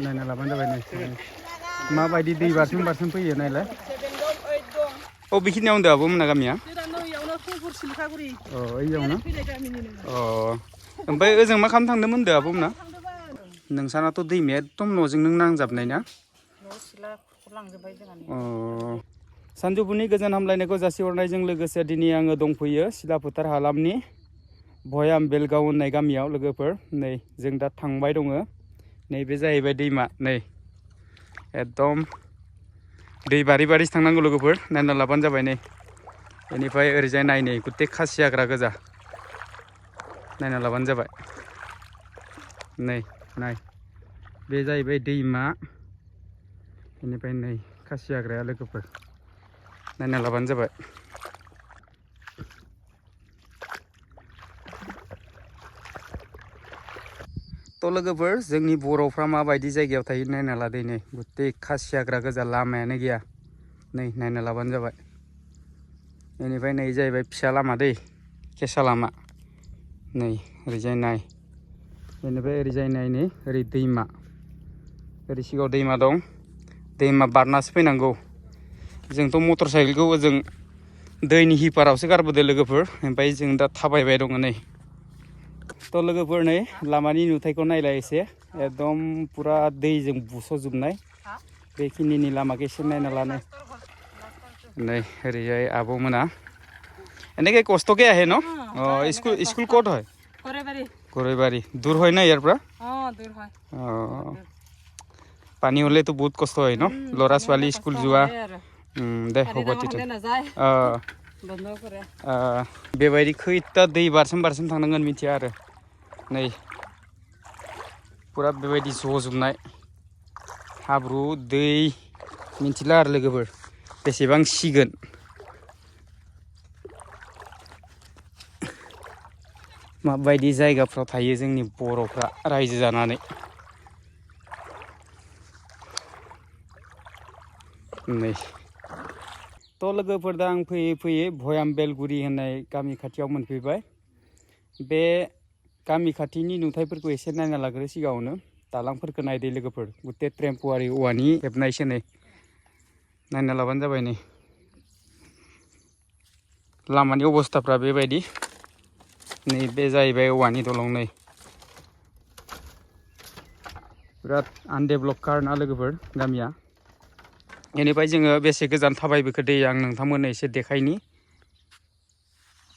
नायना लाबानो जाबाय नै माबायदि दै बारसोम फैयो नायलाय अ बेखिनियाव होनदो आब' मोना गामिया अ ओइयावनो अ ओमफ्राय ओजों मा खालामनो थांदोंमोन होनदो आब' मोना नोंसानाथ' दैमाया एकदम न'जों नों नांजाबनाय ना अ सानजौफुनि गोजोन हामलायनायखौ जासिहरनायजों लोगोसे दिनै आङो दंफैयो सिला फोथार हालामनि भयाम बेलगाव होननाय गामियाव लोगोफोर नै जों दा थांबाय दङ नैबे जाहैबाय दैमा नै एकदम दै बारि बारिसो थांनांगौ लोगोफोर नायना लाबानो जाबाय नै बेनिफ्राय ओरैजाय नाय नै गुथे खासि हाग्रा गोजा नायना लाबानो जाबाय नै नाय बे जाहैबाय दैमा बेनिफ्राय नै खासि हाग्राया लोगोफोर नायना लाबानो जाबाय थ' लोगोफोर जोंनि बर'फ्रा माबायदि जायगायाव थायो नायना लादो नै गुथे खासि हाग्रा गोजा लामायानो गैया नै नायना लाबानो जाबाय बेनिफ्राय नै जाहैबाय फिसा लामा दै केसा लामा नै ओरैजाय नाय बेनिफ्राय ओरैजाय नाय नै ओरै दैमा ओरै सिगाङाव दैमा दं दैमा बारनासो फैनांगौ जोंथ' मटर साइकेलखौ ओजों दैनि हिपारावसो गारबोदो लोगोफोर ओमफ्राय जों दा थाबायबाय दङ नै थ' लोगोफोर नै लामानि नुथायखौ नायलाय एसे एकदम पुरा दैजों बुस'जोबनाय बेखिनिनि लामाखौ एसे नायना लानो नै ओरैजाय आब' मोना এনেকে কষ্টকে আহে ন স্কুল ক'ত হয় গৰৈবাৰী দূৰ হয় না ইয়াৰ পৰা পানী হ'লেতো বহুত কষ্ট হয় ন ল'ৰা ছোৱালী স্কুল যোৱা দে হ'ব তেতিয়া बेबायदि खैथा दै बारसोम थांनांगोन मिथिया आरो नै पुरा बेबायदि ज'जोबनाय हाब्रु दै मिथिला आरो लोगोफोर बेसेबां सिगोन माबायदि जायगाफ्राव थायो जोंनि बर'फ्रा रायजो जानानै नै थ' लोगोफोर दा आं फैयै भयाम बेलगुरि होननाय गामि खाथियाव मोनफैबाय बे गामि खाथिनि नुथायफोरखौ एसे नायना लाग्रो सिगाङावनो दालांफोरखौ नायदो लोगोफोर गुथे टेम्प'वारि औवानि हेबनायसो नै नायना लाबानो जाबाय नै लामानि अबस्थाफ्रा बेबायदि नै बे जाहैबाय औवानि दलं नै बिराद आनडेभेलप कारना लोगोफोर गामिया बेनिफ्राय जोङो बेसे गोजान थाबायबोखो दै आं नोंथांमोननो एसे देखायनि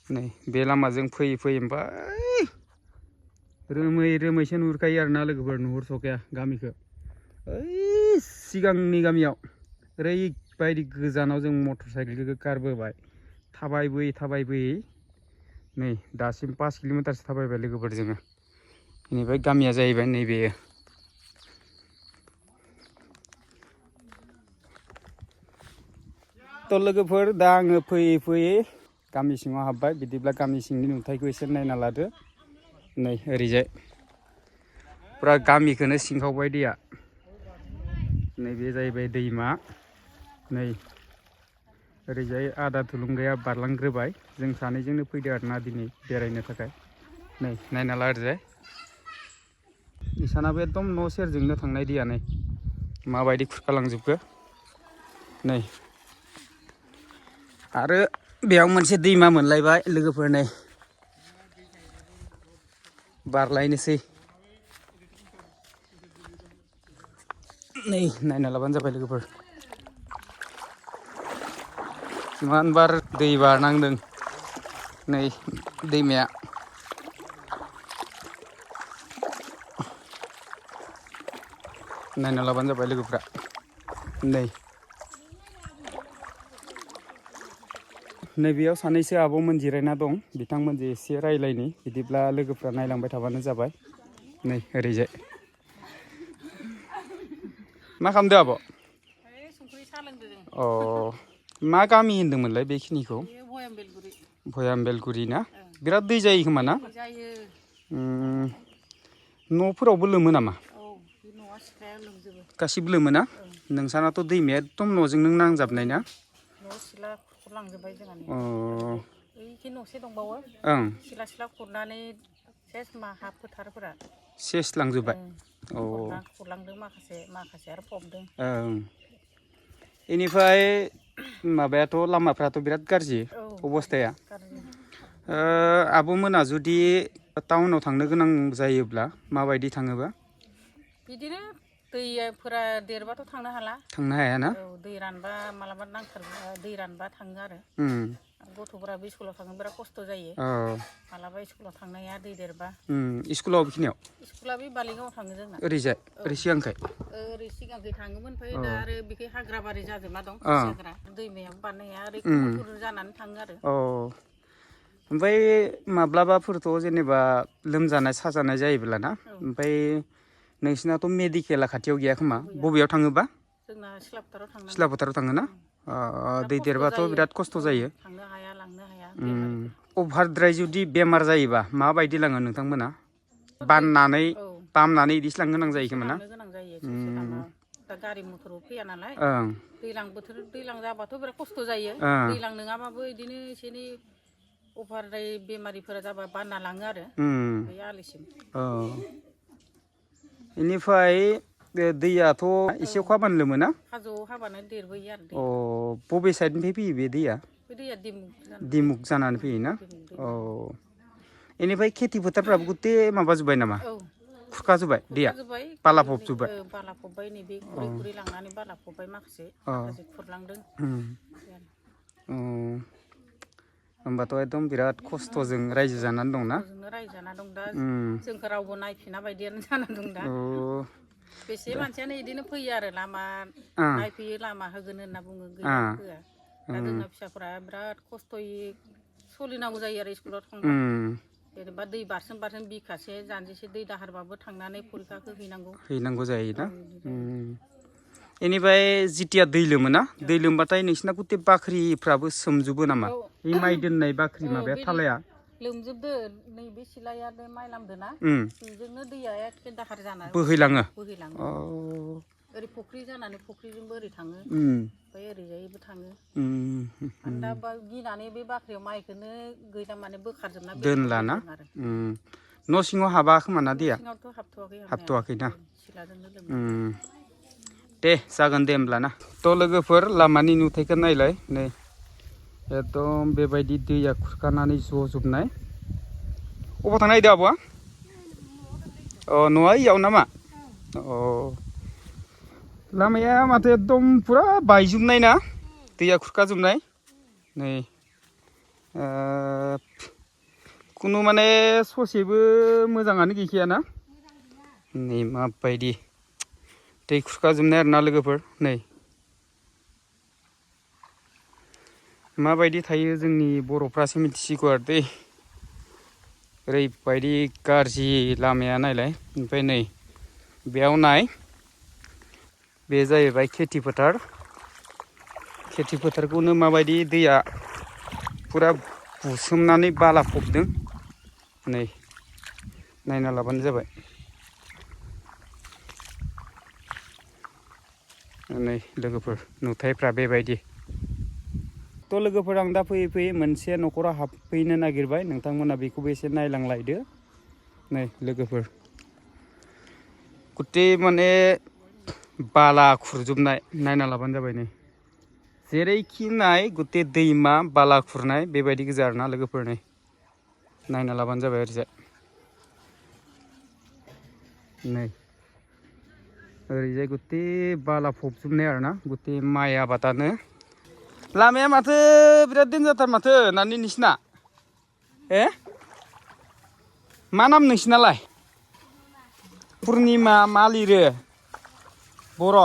नै बे लामाजों फैयै ओमफ्राय रोमैसो नुहुरखायो आरोना लोगोफोर नुहुरसखाया गामिखौ ओइ सिगांनि गामियाव ओरैबायदि गोजानाव जों मटर साइकेलखौ गारबोबाय थाबायबोयै नै दासिम 5 किल'मिटारसो थाबायबाय लोगोफोर जोङो बेनिफ्राय गामिया जाहैबाय नैबेयो थ' लोगोफोर दा आङो फैयै गामि सिङाव हाबबाय बिदिब्ला गामि सिंनि नुथायखौ एसे नायना लादो नै ओरैजाय पुरा गामिखौनो सिंखावबाय दैया नैबे जाहैबाय दैमा नै ओरैजाय आदा थुलुंगाया बारलांग्रोबाय जों सानैजोंनो फैदो आरोना दिनै बेरायनो थाखाय नै नायना ला ओरैजाय इसानाबो एकदम न' सेरजोंनो थांनाय दैया नै माबायदि खुरखालांजोबखो नै आरो बेयाव मोनसे दैमा मोनलायबाय लोगोफोर नै बारलायनोसै नै नायना लाबानो जाबाय लोगोफोर इमान बार दै बारनांदों नै दैमाया नायना लाबानो जाबाय लोगोफ्रा नै नैबेयाव सानैसो आब'मोन जिरायना दं बिथांमोनजों एसे रायलायनि बिदिब्ला लोगोफ्रा नायलांबाय थाबानो जाबाय नै ओरैजाय मा खालामदो आब' अ मा गामि होनदोंमोनलाय बेखिनिखौ भयाम बेलगुरि ना बिराद दै जायो खोमा ना न'फोरावबो लोमो नामा गासिबो लोमो ना नोंसानाथ' दैमाया एकदम न'जों नों नांजाबनाय ना लांजोबबाय जोंहानि ओइखि न'से दंबावो सिला खुरनानै सेस मा हा फोथारफोरा सेस लांजोब्बाय औ खुरलांदों माखासे आरो फबदों ओं इनिफ्राय माबायाथ' लामाफ्राथ' बिराद गाज्रि अबस्थाया आब'मोना जुदि टाउनाव थांनो गोनां जायोब्ला माबायदि थाङोबा बिदिनो दैफोरा देरबाथ' थांनो हाया ना औ दै रानबा मालाबा नांथारगौ दै रानबा थाङो आरो गथ'फोराबो स्कुलाव थांनो बिराद खस्थ' जायो मालाबा स्कुलाव थांनो हाया दै देरबा स्कुलाव बेखिनियाव स्कुला बे बालिगावआव थाङो जोंना ओरैजाय ओरै सिगांखै ओरै सिगांखै थाङोमोन ओमफ्राय दा आरो बेखै हाग्राबारि जाजोबना दं हाग्रा दैमायाबो बारनो हाया ओरै कुमुरपुर जानानै थाङो आरो ओमफ्राय माब्लाबाफोरथ' जेनेबा लोमजानाय साजानाय जायोब्ला ना ओमफ्राय नोंसिनाथ' मेडिकेला खाथियाव गैया खोमा बबेयाव थाङोबा जोंना सिला फोथाराव थाङो ना दै देरबाथ' बिराद खस्थ' जायो थांनो हाया लांनो हाया अभारद्राय जुदि बेमार जायोबा माबायदि लाङो नोंथांमोना बाननानै बामनानै इदिसो लांनो गोनां जायो खोमा ना दा गारि मथराव फैया नालाय दैज्लां बोथोर दैज्लां जाबाथ' बिराद खस्थ' जायो दैज्लां नङाबाबो बिदिनो एसे एनै अभारद्राय बेमारिफोरा जाबा बानना लाङो आरो बे आलिसिम बेनिफ्राय दैयाथ' एसे अखा हाबानो लोमो ना हाजोआव हाबानो देरबोयो आरो बबे साइडनिफ्राय फैयो बे दैया दिमुग जानानै फैयोना बेनिफ्राय खेथि फोथारफ्राबो गुथे माबाजोब्बाय नामा खुरखाजोब्बाय दैया बाला फबजोब्बाय बाला फबबाय नैबे खुरै लांनानै बाला फबबाय माखासे खुरलांदों होमबाथ' एकदम बिराद खस्थ'जों रायजो जानानै दंना रायजो जाना दं दा जोंखौ रावबो नायफिना बायदियानो जाना दं दा बेसे मानसियानो बिदिनो फैयो आरो लामा नायफैयो लामा होगोन होनना बुङो गैया होआ दा जोंना फिसाफोरा बिराद खस्थ'यै सोलिनांगौ जायो आरो स्कुलाव थांबा जेनेबा दै बारसोम बिखासे जानजिसे दै दाहारबाबो थांनानै फरिखाखौ हैनांगौ जायोना बेनिफ्राय जिथिया दै लोमोना दै लोमबाथाय नोंसिना गुथे बाख्रिफ्राबो सोमजोबो नामा बे माइ दोननाय बाख्रि माबाया थालाया लोमजोबदो नैबे सिलाया माइ लामदोना बेजोंनो दैया एखे दाहार जाना बोहैलाङो ओरै फुख्रि जानानै फुख्रिजोंबो ओरै थाङो ओमफ्राय ओरैजायबो थाङो दा गिनानै बे बाख्रियाव माइखौनो गैला माने बोखारजोबना दोनलाना न' सिङाव हाबा खोमा ना दैया हाबथ'वाखैना दे जागोन दे होमब्लाना थ' लोगोफोर लामानि नुथायखौ नायलाय नै एकदम बेबायदि दैया खुरखानानै ज'जोबनाय अबाव थांनो नागिरदों आब'आ न'आ इयाव नामा लामाया माथो एकदम फुरा बायजोबनाय ना दैया खुरखाजोबनाय नै खुनु माने ससेबो मोजाङानो गैखायाना नै माबायदि दै खुरखाजोबनाय आरोना लोगोफोर नै माबायदि थायो जोंनि बर'फ्रासो मिथिसिगौ आरो दै ओरैबायदि गाज्रि लामाया नायलाय ओमफ्राय नै बेयाव नाय बे जाहैबाय खेथि फोथारखौनो माबायदि दैया फुरा बुसोमनानै बाला फबदों नै नायना लाबानो जाबाय नै लोगोफोर नुथायफ्रा बेबायदि थ' लोगोफोर आं दा फैयै फैयै मोनसे न'खराव हाबफैनो नागिरबाय नोंथांमोना बेखौबो एसे नायलांलायदो नै लोगोफोर गुथे माने बाला खुरजोबनाय नायना लाबानो जाबाय नै जेरैखि नाय गुथे दैमा बाला खुरनाय बेबायदि गोजा आरोना लोगोफोर नै नायना लाबानो जाबाय ओरैजाय नै ओरैजाय गुथे बाला फबजोबनाय आरोना गुथे माइ आबादानो लामाया माथो बिराद देन्जारथार माथो नानि नोंसिना मा नाम नोंसिनालाय पुर्निमा मा लिरो बर'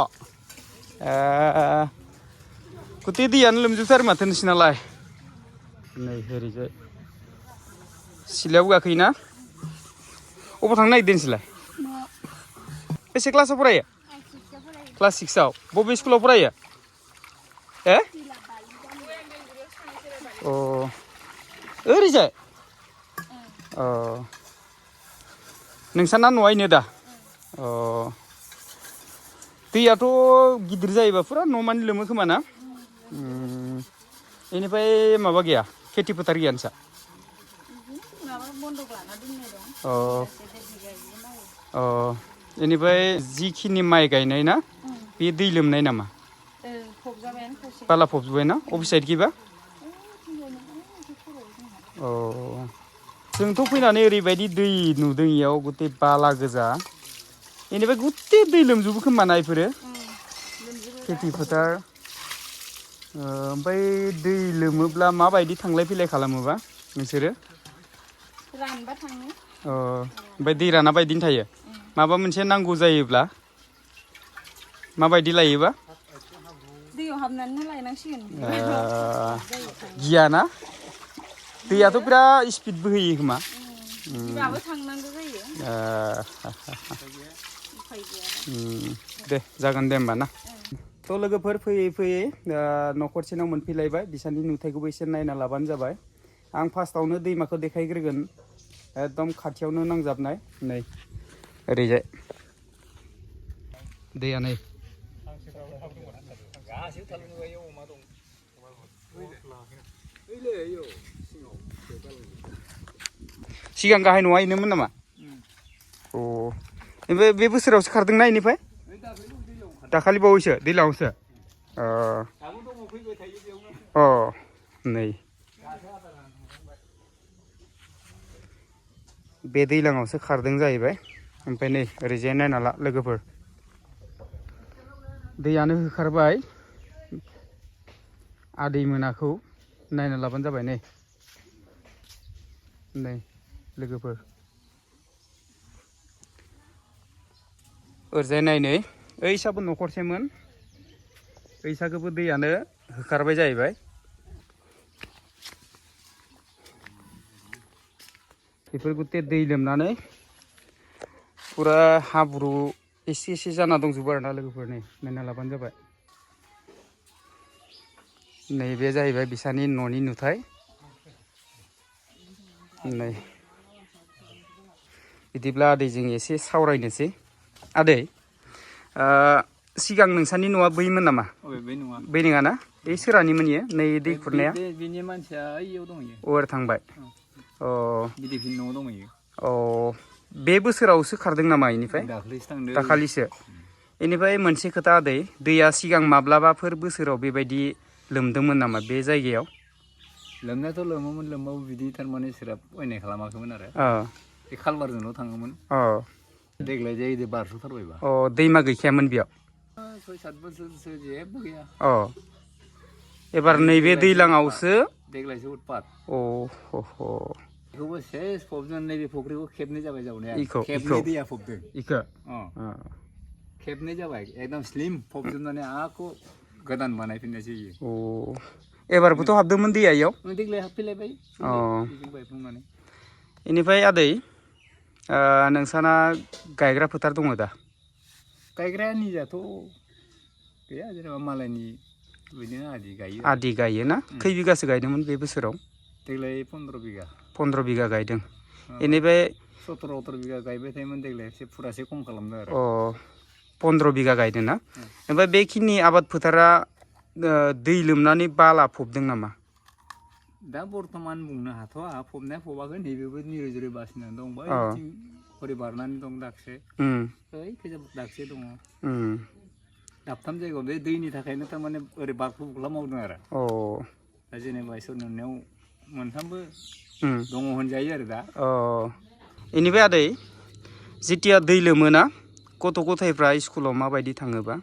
गुथे दैयानो लोमजोबथारो माथो नोंसिनालाय नै ओरैजाय सिलायाव गाखोयोना अबाव थांनो नागिरदों नोंसोरलाय बेसे क्लासाव फरायो क्लास 6 आव बबे स्कुलाव फरायो ओरैजाय नोंसाना न'आ इनो दा दैयाथ' गिदिर जायोबा फुरा न' मानि लोमो खोमा ना बेनिफ्राय माबा गैया खेथि फोथार गैया नोंसा बन्दक लाना दोननाय दं अ देर बिगा मावो बेनिफ्राय जिखिनि माइ गायनाय ना बे दै लोमनाय नामा फबजाबायानो खावसे बाला फबजोब्बाय ना अबे साइडखिबा अ जोंथ' फैनानै ओरैबायदि दै नुदों इयाव गते बाला गोजा बेनिफ्राय गते दै लोमजोबो खोमा ना इफोरो खेथि फोथार ओमफ्राय दै लोमोब्ला माबायदि थांलाय फैलाय खालामोबा नोंसोरो रानबा थाङो ओमफ्राय दै राना बायदिनो थायो माबा मोनसे नांगौ जायोब्ला माबायदि लायोबा दैयाव हाबनानै लायनांसिगोन गियाना दैयाथ' बिराद स्पिड बोहैयो खोमा बिदिबाबो थांनांगौ जायो दे जागोन दे होमबा ना थ' लोगोफोर फैयै फैयै न'खरसेनाव मोनफैलायबाय बिसानि नुथायखौबो एसे नायना लाबानो जाबाय आं फार्स्टआवनो दैमाखौ देखायग्रोगोन एकदम खाथियावनो नांजाबनाय नै ओरैजाय दैया नै सिगां गाहाय न'आ इनोमोन नामा अ ओमफ्राय बे बोसोरावसो खारदोंना इनिफ्राय दाखालि बावैसो दैज्लाङावसो अ नै बे दैज्लाङावसो खारदों जाहैबाय ओमफ्राय नै ओरैजाय नायना ला लोगोफोर दैयानो होखारबाय आदै मोनाखौ नायना लाबानो जाबाय नै लोगोफोर ओरैजाय नायनै ओइसाबो न'खरसेमोन ओइसाखौबो दैयानो होखारबाय जाहैबाय बेफोर गते दै लोमनानै पुरा हाब्रु एसे एसे जाना दंजोबो आरोना लोगोफोर नै नायना लाबानो जाबाय नैबे जाहैबाय बिसानि न'नि नुथाय नै बिदिब्ला आदैजों एसे सावरायनोसै आदै सिगां नोंसानि न'आ बैमोन नामा बै नङा ना बे सोरानिमोन इयो नै दै खुरनाया बिनि मानसिया ओइयाव दंहैयो ओरै थांबाय अ गिदिरफिन न'आव दंहैयो अ बे बोसोरावसो खारदों नामा इनिफ्राय दाख्लैसो थांदों दाखालिसो इनिफ्राय मोनसे खोथा आदै दैया सिगां माब्लाबाफोर बोसोराव बेबायदि लोमदोंमोन नामा बे जायगायाव लोमनायाथ' लोमोमोन लोमबाबो बिदि थारमाने सोराब अयनाय खालामाखैमोन आरो बे खालबारजोंल' थाङोमोन देग्लाय जायो बारस'थारबायबा अ दैमा गैखायामोन बेयाव 6-7 बोसोरसो जेबो गैया एबार नैबे दैज्लाङावसो देग्लायसो उतपात बेखौबो सेस फबजों नैबे फुख्रिखौ खेबनै जाबाय जावनाया खेबनै दैया फबदों खेबनै जाबाय एकदम स्लिम फबजोबनानै आखौ गोदान बानायफिननायसो इयो एबारबोथ' हाबदोंमोन दैया इयाव देग्लाय हाबफैलायबाय बायफुंनानै इनिफ्राय आदै नोंसाना गायग्रा फोथार दङ दा गायग्राया निजाथ' गैया जेनेबा मालायनि बिदिनो आदि गायो ना खै बिगासो गायदोंमोन बे बोसोराव देग्लाय 15 बिगा 15 बिगा गायदों इनिफ्राय 17-18 बिगा गायबाय थायोमोन देग्लाय एसे फुरासे खम खालामदों आरो 15 बिगा गायदों ना ओमफ्राय बेखिनि आबाद फोथारा दै लोमनानै बाला फबदों नामा दा बर्थमान बुंनो हाथ'आ फबनाया फबाखै नैबेबो निरै जिरै बासिनानै दं बै हरै बारनानै दं दागसे ओइ दागसे दङ दाबथाम जायगायाव बे दैनि थाखायनो थारमाने ओरै बारख्रुबला मावदों आरो दा जेनेबा इसोरनि अननायाव मोनथामबो दङ होनजायो आरो दा इनिफ्राय आदै जेथिया दै लोमोना गथ' गथायफ्रा स्कुलाव माबायदि थाङोबा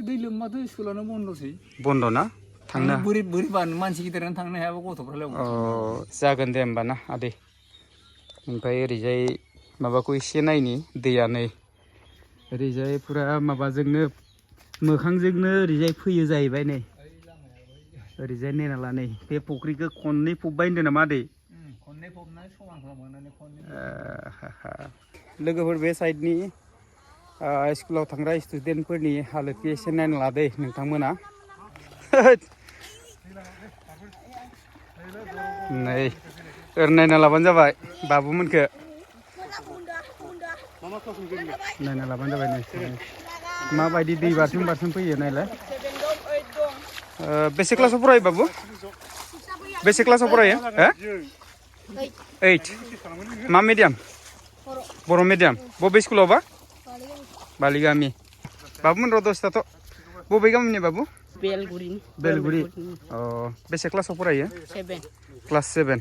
दै लोमबाथ' स्कुलानो बन्द'सै बन्द' ना थांनो बोरैबा मानसि गिदिरानो थांनो हायाबा गथ'फ्रालाय जागोन दे होमबा ना आदै ओमफ्राय ओरैजाय माबाखौ एसे नायनि दैया नै ओरैजाय पुरा माबाजोंनो मोखांजोंनो ओरैजाय फैयो जाहैबाय नै ओरैजाय नायना ला नै बे फुख्रिखौ खननै फबबाय होनदों नामा आदै खननै फबनानै समान खालामनानै लोगोफोर बे साइडनि स्कुलाव थांग्रा स्टुडेन्टफोरनि हालोदखौ एसे नायना लादै नोंथांमोना नै ओरै नायना लाबानो जाबाय बाबुमोनखो नायना लाबानो जाबाय नै माबायदि दै बारसोम फैयो नायलाय बेसे क्लासाव फरायो बाबु बेसे क्लासाव फरायो 8 मा मिडियाम बर' मिडियाम बबे स्कुलाव बा बालिगामि बाबुमोन र' दसथाथ' बबे गामिनि बाबु बेलगुरि अ बेसे क्लासाव फरायो 7 क्लास 7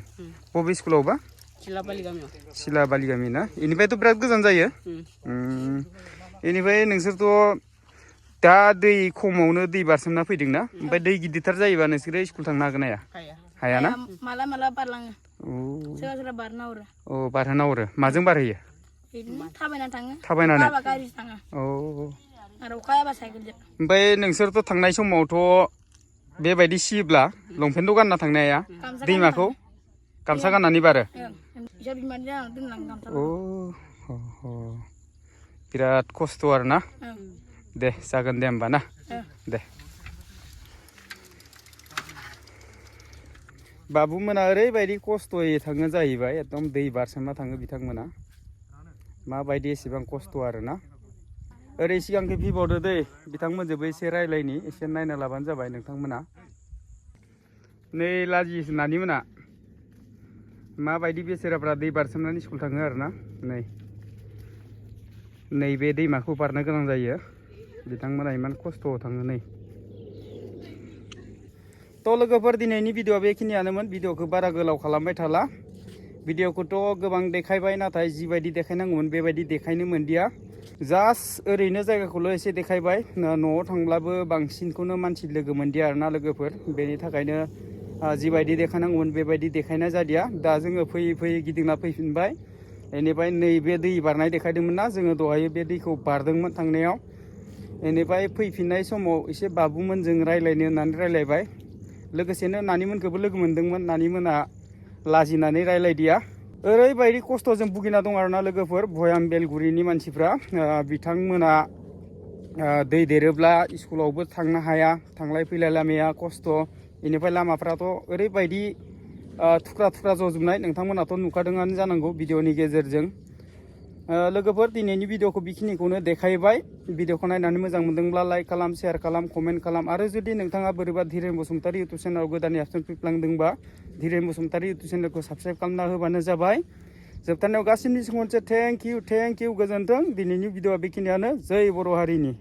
बबे स्कुलाव बा सिला बालिगामि ना इनिफ्रायथ' बिराद गोजान जायो इनिफ्राय नोंसोरथ' दा दै खमावनो दै बारसोमना फैदों ना ओमफ्राय दै गिदिरथार जायोबा नोंसोरो स्कुल थांनो हागोन हाया ना माला बारलाङो सोरबा बारना हरो अ बारहोना हरो माजों बारहोयो थाबायना थाङो थाबायनानै गारि थाङो औ आरो अखा हाबा साइकेलजों ओमफ्राय नोंसोरथ' थांनाय समावथ' बेबायदि सियोब्ला लंपेन्टखौ गानना थांनो हाया दैमाखौ गामसा गाननानै बारो बिराद खस्थ' आरो ना दे जागोन दे होमबा ना दे बाबुमोना ओरैबायदि खस्थ'यै थाङो जाहैबाय एकदम दै बारसोमना थाङो बिथांमोना माबायदि एसेबां खस्थ' आरो ना ओरै सिगांखै फैबावदो दै बिथांमोनजोंबो एसे रायलायनि एसे नायना लाबानो जाबाय नोंथांमोना नै लाजि नानिमोना माबायदि बेसेराफ्रा दै बारसोमनानै स्कुल थाङो आरो ना नैबे दैमाखौ बारनो गोनां जायो बिथांमोना इमान खस्थ'आव थाङो नै थ' लोगोफोर दिनैनि भिडिअ'आ बेखिनियानोमोन भिडिअ'खौ बारा गोलाव खालामबाय थाला भिडिअ'खौथ' गोबां देखायबाय नाथाय जिबायदि देखायनांगौमोन बेबायदि देखायनो मोनदिया जास्ट ओरैनो जायगाखौल' एसे देखायबाय न'आव थांब्लाबो बांसिनखौनो मानसि लोगो मोनदिया आरोना लोगोफोर बेनि थाखायनो जिबायदि देखायनांगौमोन बेबायदि देखायनाय जादिया दा जोङो फैयै फैयै गिदिंना फैफिनबाय बेनिफ्राय नैबे दै बारनाय देखायदोंमोन ना जोङो दहाय बे दैखौ बारदोंमोन थांनायाव बेनिफ्राय फैफिननाय समाव एसे बाबुमोनजों रायलायनो होननानै रायलायबाय लोगोसेनो नानिमोनखौबो लोगो मोनदोंमोन नानिमोना लाजिनानै रायलायदिया ओरैबायदि खस्थ'जों भुगिना दं आरोना लोगोफोर भयाम बेलगुरिनि मानसिफ्रा बिथांमोना दै देरोब्ला स्कुलावबो थांनो हाया थांलाय फैलाय लामाया खस्थ' बेनिफ्राय लामाफ्राथ' ओरैबायदि थुख्रा थुख्रा जजोबनाय नोंथांमोनाथ' नुखादोंआनो जानांगौ भिडिअनि गेजेरजों लोगोफोर दिनैनि भिडिअखौ बेखिनिखौनो देखायबाय भिडिअखौ नायनानै मोजां मोनदोंब्ला लाइक खालाम शेयार खालाम कमेन्ट खालाम आरो जुदि नोंथाङा बोरैबा धीरेन बसुमतारी इउटुब चेनेलाव गोदानै हाबसन फैफ्लांदोंबा धीरेन बसुमतारी इउटुब चेनेलखौ साबस्क्राइब खालामना होबानो जाबाय जोबथारनायाव गासिबो खनसे थेंक इउ गोजोन्थों दिनैनि भिडिअआ बेखिनियानो जै बर' हारिनि